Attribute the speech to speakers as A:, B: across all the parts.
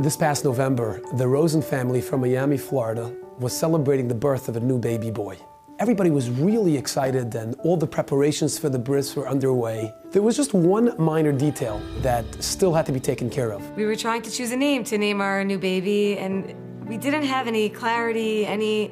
A: This past November, the Rosen family from Miami, Florida, was celebrating the birth of a new baby boy. Everybody was really excited and all the preparations for the bris were underway. There was just one minor detail that still had to be taken care of.
B: We were trying to choose a name to name our new baby, and we didn't have any clarity, any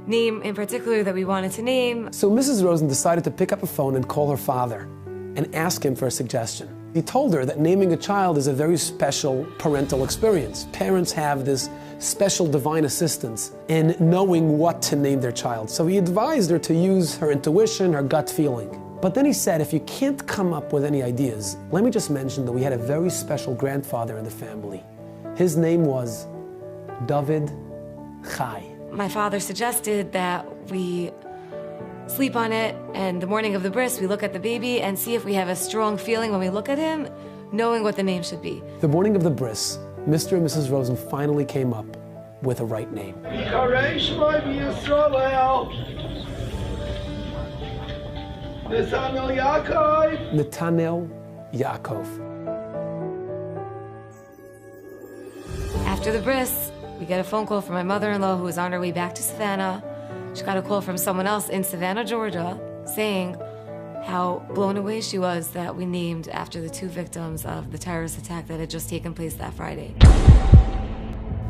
B: name in particular that we wanted to name.
A: So Mrs. Rosen decided to pick up a phone and call her father and ask him for a suggestion. He told her that naming a child is a very special parental experience. Parents have this special divine assistance in knowing what to name their child. So he advised her to use her intuition, her gut feeling. But then he said, if you can't come up with any ideas, let me just mention that we had a very special grandfather in the family. His name was David Chai.
B: My father suggested that we sleep on it, and the morning of the bris, we look at the baby and see if we have a strong feeling when we look at him, knowing what the name should be.
A: The morning of the bris, Mr. and Mrs. Rosen finally came up with a right name. Netanel Yaakov.
B: After the bris, we get a phone call from my mother-in-law who was on her way back to Savannah. She got a call from someone else in Savannah, Georgia, saying how blown away she was that we named after the two victims of the terrorist attack that had just taken place that Friday.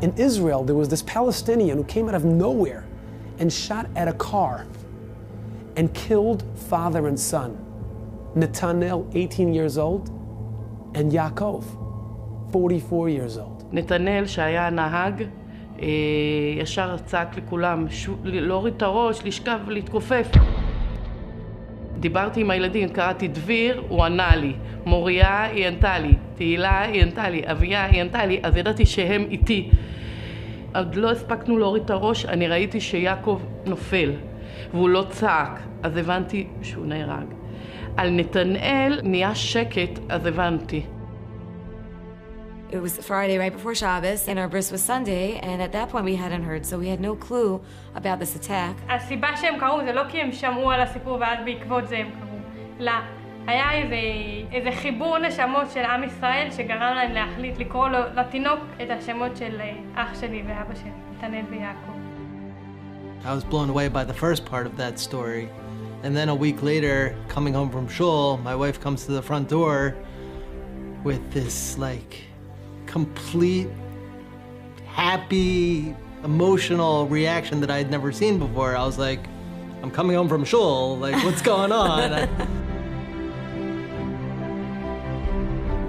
A: In Israel, there was this Palestinian who came out of nowhere and shot at a car and killed father and son. Netanel, 18 years old, and Yaakov, 44 years old.
C: נתנאל, שהיה הנהג, ישר צעק לכולם, להוריד את הראש, לשכב ולהתכופף. דיברתי עם הילדים, קראתי דביר, הוא ענה לי. מוריה, היא ענתה לי. תהילה, היא ענתה לי. אביה, היא ענתה לי. אז ידעתי שהם איתי. עוד לא הספקנו להוריד את הראש, אני ראיתי שיעקב נופל. והוא לא צעק, אז הבנתי שהוא נהרג. על נתנאל נהיה שקט, אז הבנתי.
B: It was Friday right before Shabbos, and our bris was Sunday, and at that point we hadn't heard, so we had no clue about this attack.
D: הסיבה שהם קראו זה לא כי הם שמעו על הסיפור ואז בעקבות זה הם קראו. לא. היה איזה חיבור נשמות של עם ישראל שגרם להם להחליט לקרוא לתינוק את השמות של אח שלי ואבא שלי, נתנאל ויעקב.
E: I was blown away by the first part of that story. And then a week later, coming home from shul, my wife comes to the front door with this complete, happy, emotional reaction that I had never seen before. I was like, I'm coming home from shul, what's going on?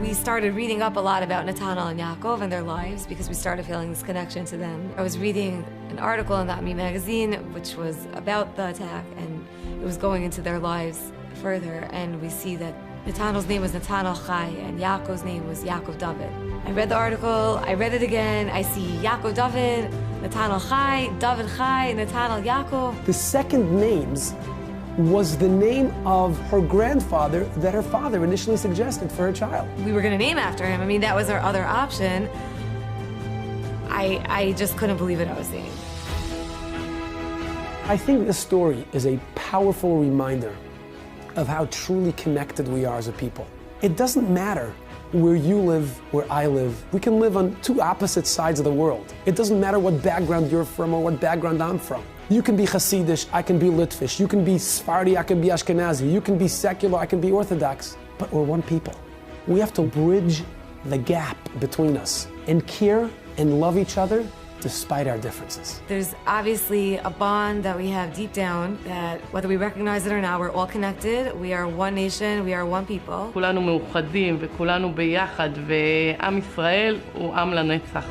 B: We started reading up a lot about Netanel and Yaakov and their lives because we started feeling this connection to them. I was reading an article in the Ami magazine which was about the attack, and it was going into their lives further, and we see that Netanel's name was Netanel Chai and Yaakov's name was Yaakov David. I read the article, I read it again, I see Yaakov David, Netanel Chai, David Chai, Netanel Yaakov.
A: The second names was the name of her grandfather that her father initially suggested for her child.
B: We were going to name after him. I mean, that was our other option. I just couldn't believe what I was seeing.
A: I think this story is a powerful reminder of how truly connected we are as a people. It doesn't matter where you live, where I live. We can live on two opposite sides of the world. It doesn't matter what background you're from or what background I'm from. You can be Hasidish, I can be Litvish. You can be Sephardi, I can be Ashkenazi. You can be secular, I can be Orthodox. But we're one people. We have to bridge the gap between us and care and love each other despite our differences.
B: There's obviously a bond that we have deep down that whether we recognize it or not, we're all connected. We are one nation, we are one people.
C: כולנו מאוחדים וכולנו ביחד, ועם ישראל הוא עם לנצח.